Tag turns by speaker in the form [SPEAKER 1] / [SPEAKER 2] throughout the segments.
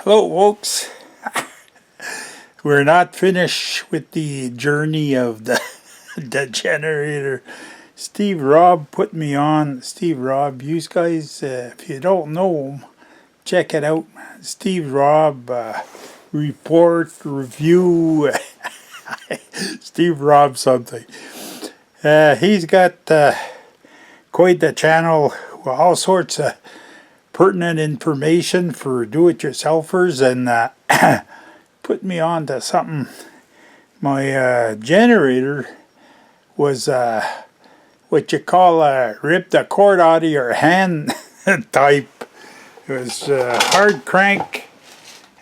[SPEAKER 1] Hello folks, we're not finished with the journey of the generator. Steve Robb put me on. Steve Robb, you guys, if you don't know him, check it out, man. Steve Robb, report, review, Steve Robb something. He's got quite the channel with all sorts of pertinent information for do-it-yourselfers, and put me on to something. My generator was what you call rip the cord out of your hand type. It was hard crank,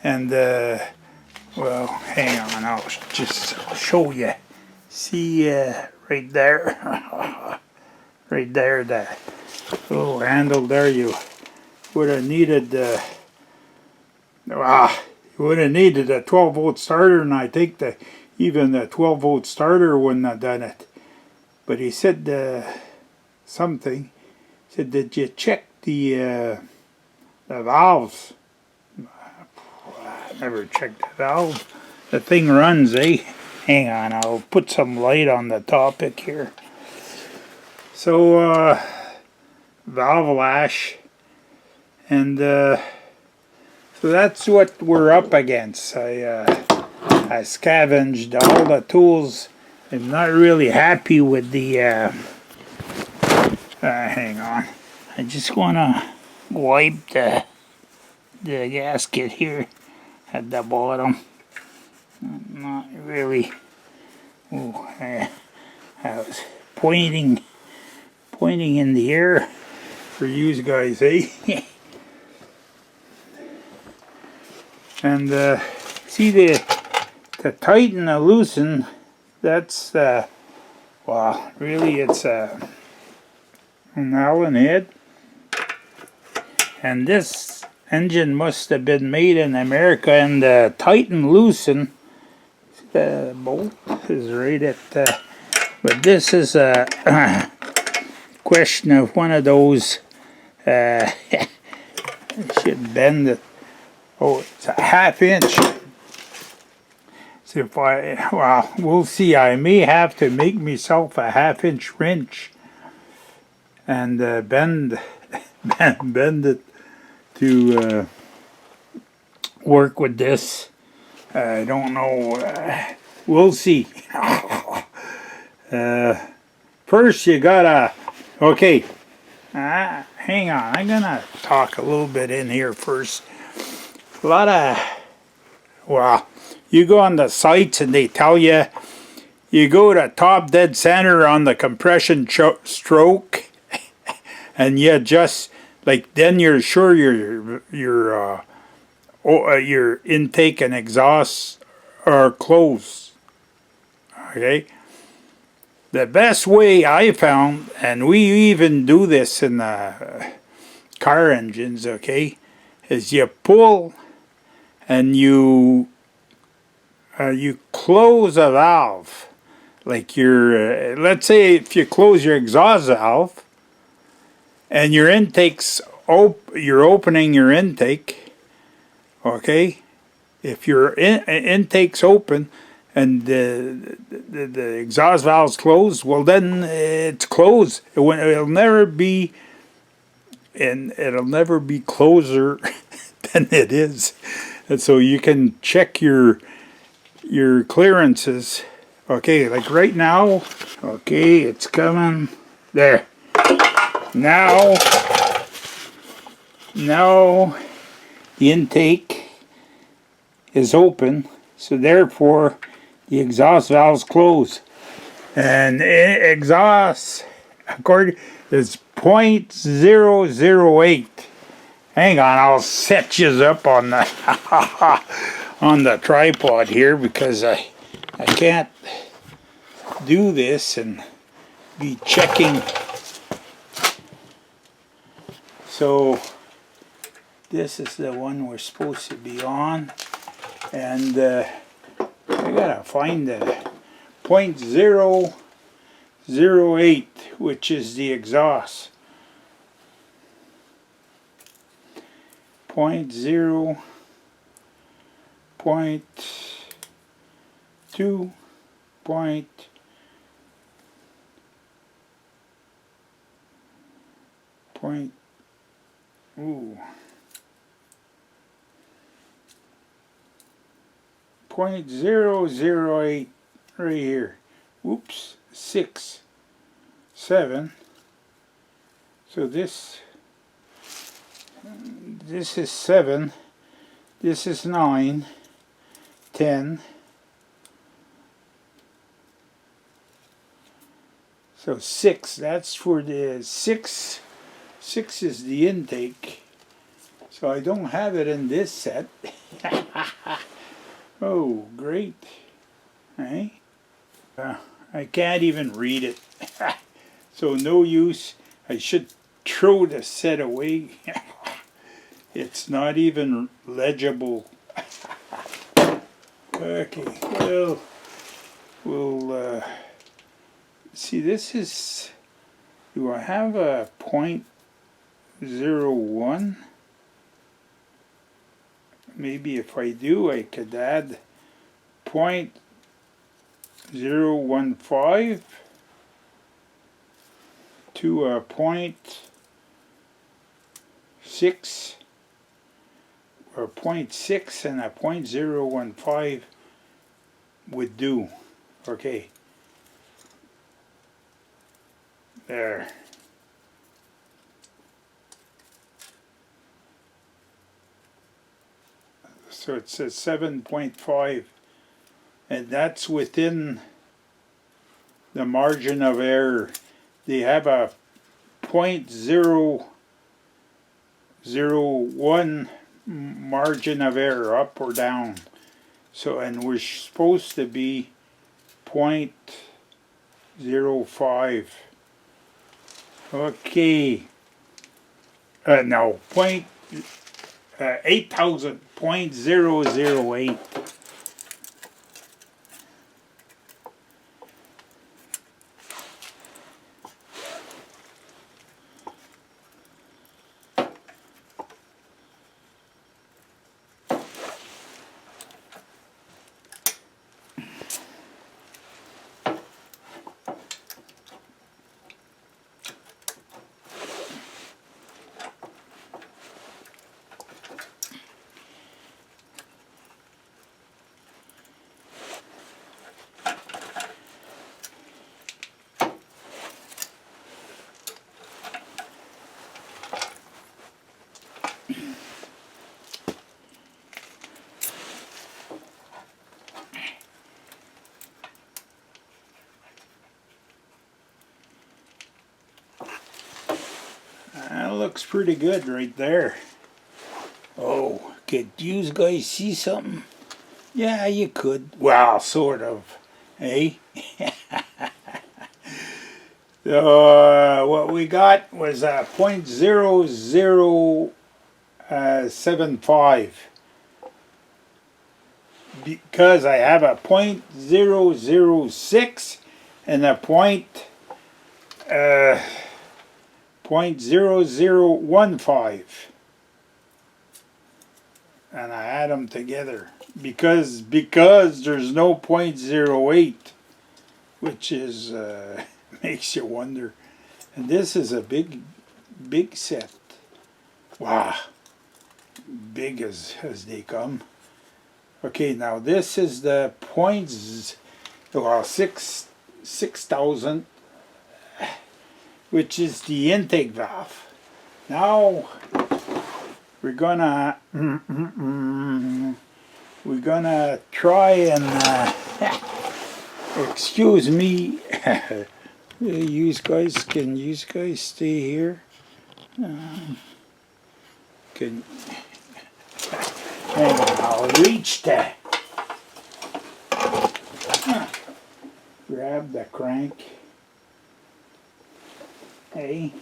[SPEAKER 1] and well, hang on, I'll just show you. See right there, right there, that little handle there. You would have needed you would have needed a 12-volt starter, and I think that even the 12-volt starter wouldn't have done it. But he said something. He said, did you check the valves? I never checked the valves. The thing runs, eh? Hang on, I'll put some light on the topic here. So valve lash. And so that's what we're up against. I scavenged all the tools. I'm not really happy with the hang on. I just want to wipe the gasket here at the bottom. Not really. Oh, I was pointing in the air for you guys, eh? And see the tighten and loosen, that's well, really it's an Allen head, and this engine must have been made in America, and the tighten loosen, the bolt is right at but this is a question of one of those I should bend it. Oh, it's a 1/2 inch. So if well, we'll see. I may have to make myself a 1/2 inch wrench and bend it to work with this. I don't know. We'll see. First, you gotta. Okay. Hang on. I'm gonna talk a little bit in here first. A lot of, well, you go on the sites and they tell you, you go to top dead center on the compression stroke, and you just, like, then you're sure your intake and exhaust are closed. Okay? The best way I found, and we even do this in the car engines, okay, is you pull and you close a valve, like your let's say if you close your exhaust valve and your intake's you're opening your intake, okay, if your intake's open and the exhaust valve's closed, well then it's closed. It'll never be, and it'll never be closer than it is. And so you can check your clearances. Okay, like right now, okay, it's coming there. Now the intake is open, so therefore the exhaust valve's closed. And exhaust, according, is 0.008. Hang on, I'll set you up on the on the tripod here, because I can't do this and be checking. So this is the one we're supposed to be on, and I gotta find the 0.008, which is the exhaust. 0.0 2 point point ooh 0.008 right here. Oops, 6, 7. So this is 7. This is 9, 10. So 6. That's for the 6. 6 is the intake. So I don't have it in this set. Oh, great. Hey? I can't even read it. So no use. I should throw the set away. It's not even legible. Okay, well, we'll see. This is. Do I have a 0.01? Maybe if I do, I could add 0.015 to a 0.6 or 0.6 and a 0.015 would do. Okay. There. So it says 7.5, and that's within the margin of error. They have a 0.001 margin of error, up or down. So, and we're supposed to be 0.05. Okay. No, 8,000, 0.008. That looks pretty good right there. Oh, could you guys see something? Yeah, you could. Well, sort of. Hey? What we got was 0.0075. Because I have a 0.006 and a 0.0015, and I add them together because there's no 0.08, which is makes you wonder. And this is a big set. Wow, big as they come. Okay, now this is the points, well, 6,000, which is the intake valve. Now we're gonna try and excuse me. You guys stay here? Can. Hang on, I'll reach to grab the crank. Hey.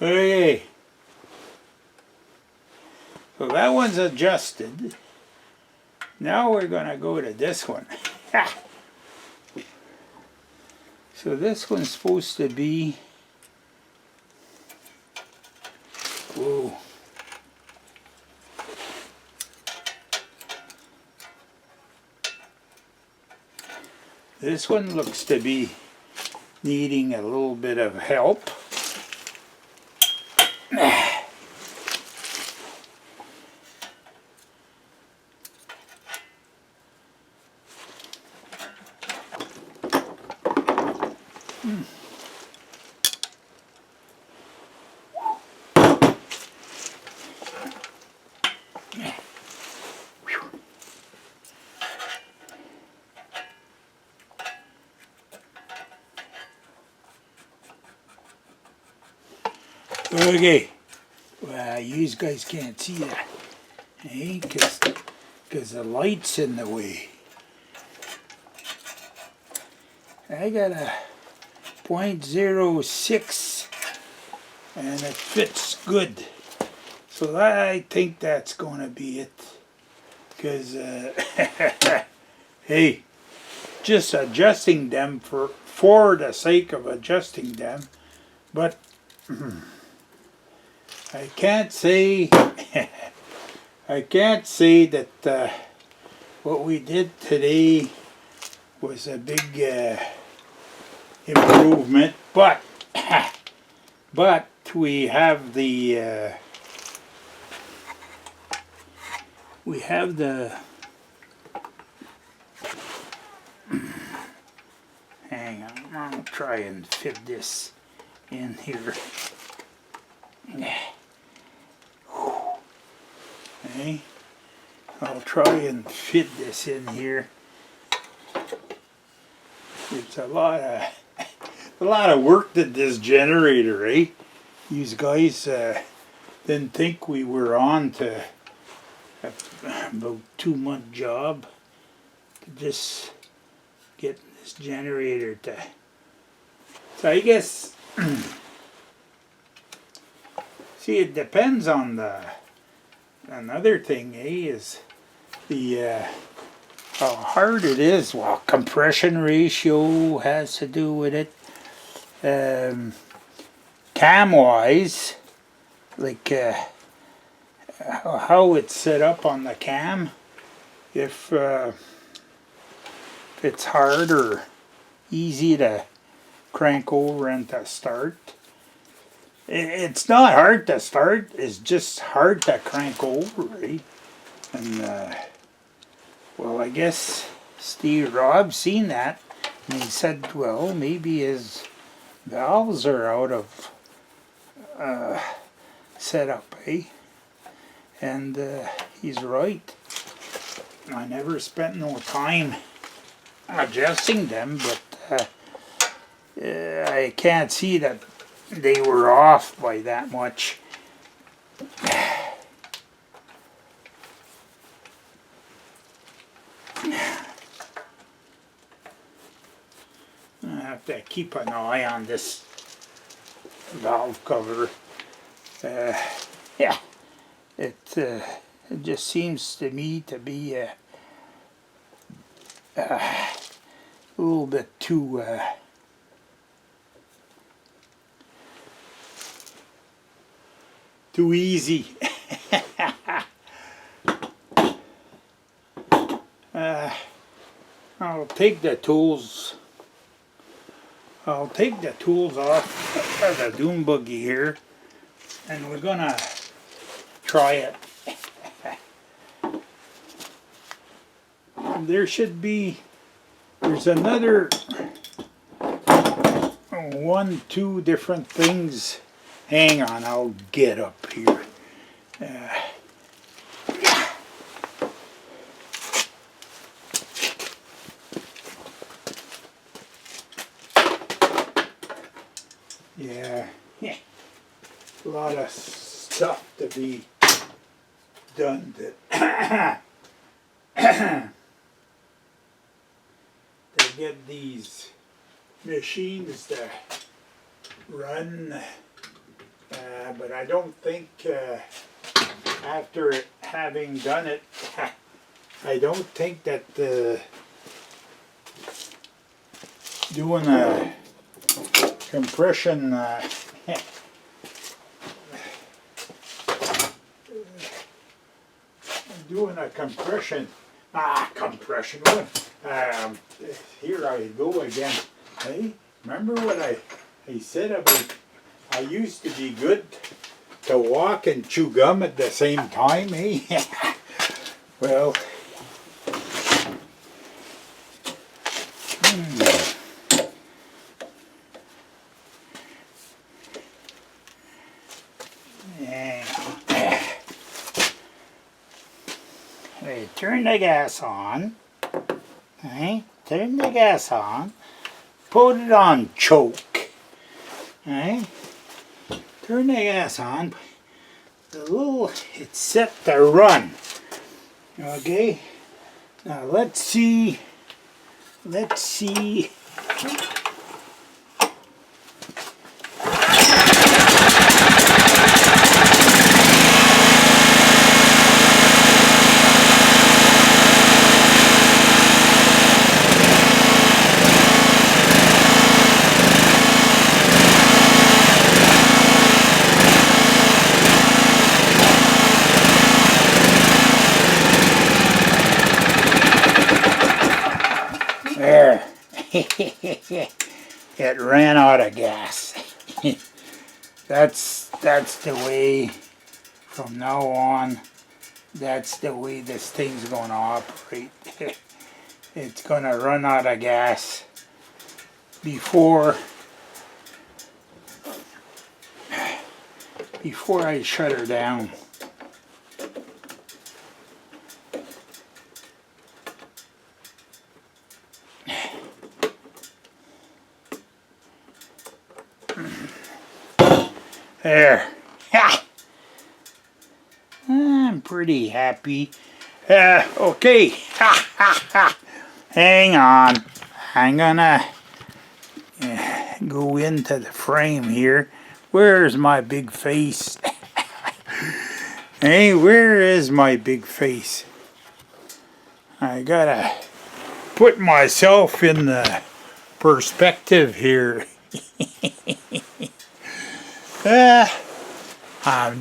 [SPEAKER 1] Okay. So that one's adjusted. Now we're going to go to this one. So this one's supposed to be... Whoa. This one looks to be needing a little bit of help. Okay, well, you guys can't see that, eh? Because the light's in the way. I got a 0.06 and it fits good. So I think that's going to be it. Because, hey, just adjusting them for the sake of adjusting them. But I can't say that what we did today was a big improvement, but we have the hang on, I'll try and fit this in here. Okay, I'll try and fit this in here. It's a lot of work to this generator, eh? These guys didn't think we were on to about 2-month job to just get this generator to. So I guess see, it depends on the. Another thing, is the how hard it is. Well, compression ratio has to do with it. Cam wise, like how it's set up on the cam. If it's hard or easy to crank over and to start. It's not hard to start, it's just hard to crank over, right? And, well, I guess Steve Robb seen that, and he said, well, maybe his valves are out of setup, eh? And he's right. I never spent no time adjusting them, but I can't see that they were off by that much. I have to keep an eye on this valve cover. Yeah, it just seems to me to be a little bit too easy. I'll take the tools. I'll take the tools off of the dune buggy here, and we're gonna try it. There's another 1-2 different things. Hang on, I'll get up here. Yeah, a lot of stuff to be done to get these machines to run But I don't think after having done it, I don't think that doing a compression doing a compression one. Here I go again. Hey, remember what I said about I used to be good to walk and chew gum at the same time, eh? Well, hey, turn the gas on. Hey, turn the gas on. Put it on choke. Hey, turn the gas on. It's set to run. Okay. Now let's see. There. It ran out of gas. That's the way from now on. That's the way this thing's going to operate. It's going to run out of gas before I shut her down. There. I'm pretty happy. Okay. Hang on. I'm gonna go into the frame here. Where's my big face? Hey, where is my big face? I gotta put myself in the perspective here. I'm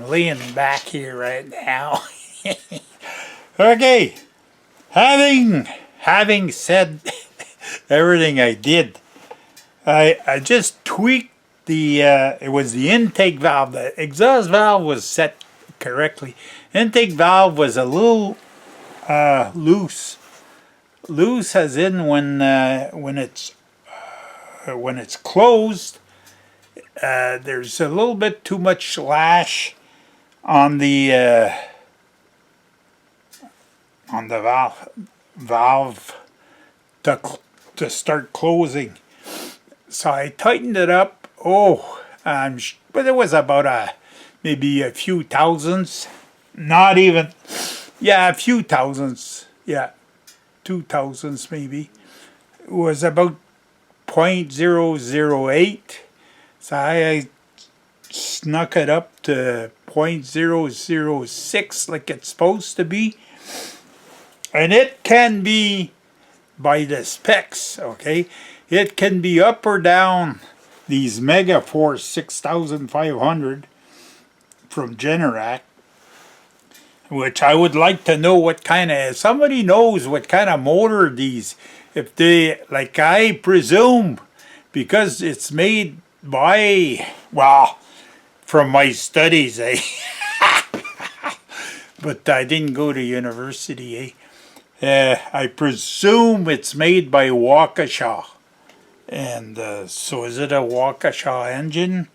[SPEAKER 1] laying back here right now. Okay, having said everything I did, I just tweaked the it was the intake valve. The exhaust valve was set correctly. Intake valve was a little loose as in when it's closed. There's a little bit too much lash on the valve to start closing. So I tightened it up. But it was about maybe a few thousandths, not even. Yeah, a few thousandths. Yeah, 2 thousandths maybe. It was about 0.008. So I snuck it up to 0.006 like it's supposed to be. And it can be, by the specs, okay, it can be up or down. These Megaforce 6500 from Generac, which I would like to know what kind of, somebody knows what kind of motor these, if they, like I presume, because it's made by, well, from my studies, but I didn't go to university, I presume it's made by Waukesha. And so is it a Waukesha engine?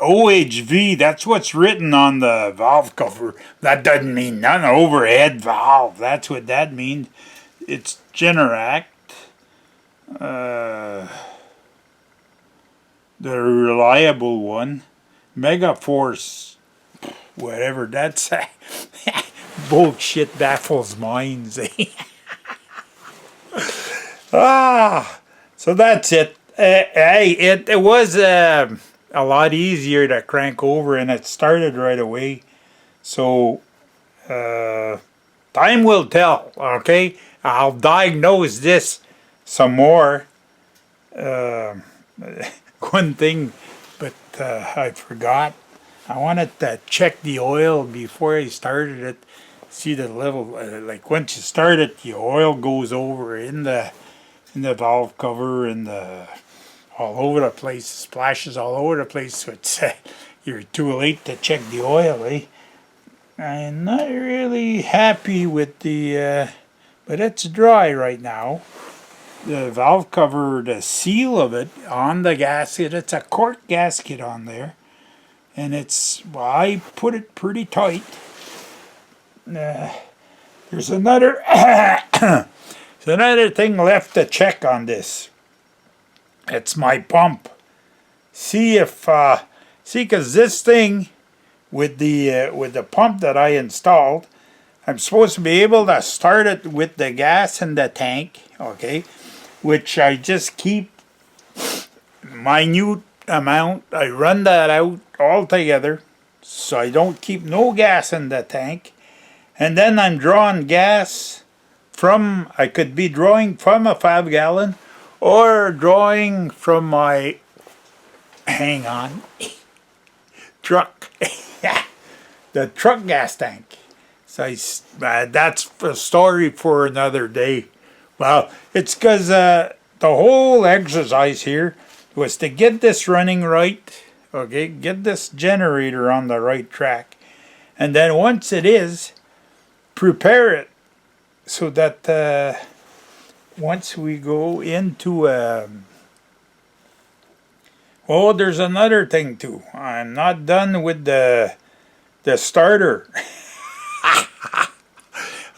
[SPEAKER 1] OHV, that's what's written on the valve cover. That doesn't mean none overhead valve. That's what that means. It's Generac. The reliable one. Megaforce, whatever, that's bullshit baffles minds. So that's it. Hey, it was a lot easier to crank over, and it started right away. So uh, time will tell. Okay, I'll diagnose this some more. Uh, One thing, but I forgot. I wanted to check the oil before I started it. See the level. Like once you start it, the oil goes over in the valve cover and the all over the place, splashes all over the place. So it's you're too late to check the oil, eh? I'm not really happy with the, but it's dry right now. The valve cover, the seal of it on the gasket, it's a cork gasket on there, and it's well, I put it pretty tight. There's another there's another thing left to check on this. It's my pump. See if see, because this thing with the pump that I installed, I'm supposed to be able to start it with the gas in the tank, okay, which I just keep minute amount. I run that out all together, so I don't keep no gas in the tank, and then I'm drawing gas from. I could be drawing from a 5 gallon, or drawing from my. Hang on. Truck. The truck gas tank. So that's a story for another day. Well, it's because the whole exercise here was to get this running right, okay, get this generator on the right track. And then once it is, prepare it so that once we go into oh, there's another thing too. I'm not done with the starter.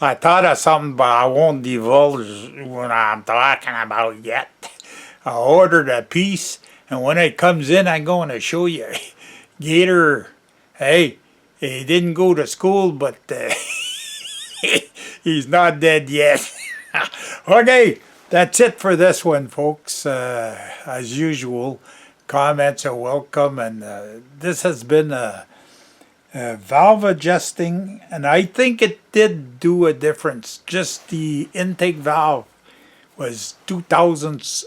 [SPEAKER 1] I thought of something, but I won't divulge what I'm talking about yet. I ordered a piece, and when it comes in, I'm going to show you. Gator, hey, he didn't go to school, but he's not dead yet. Okay, that's it for this one, folks. As usual, comments are welcome, and this has been a valve adjusting, and I think it did do a difference. Just the intake valve was 2 thousandths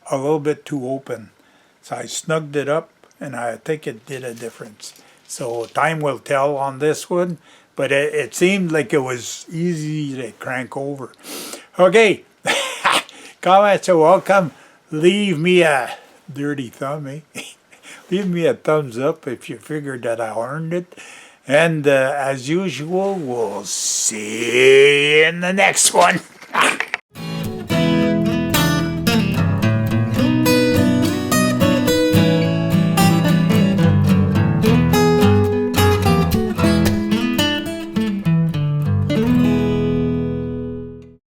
[SPEAKER 1] a little bit too open, so I snugged it up, and I think it did a difference. So time will tell on this one, but it seemed like it was easy to crank over. Okay, comments are welcome. Leave me a dirty thumb, eh? Leave me a thumbs up if you figured that I earned it. And as usual, we'll see you in the next one.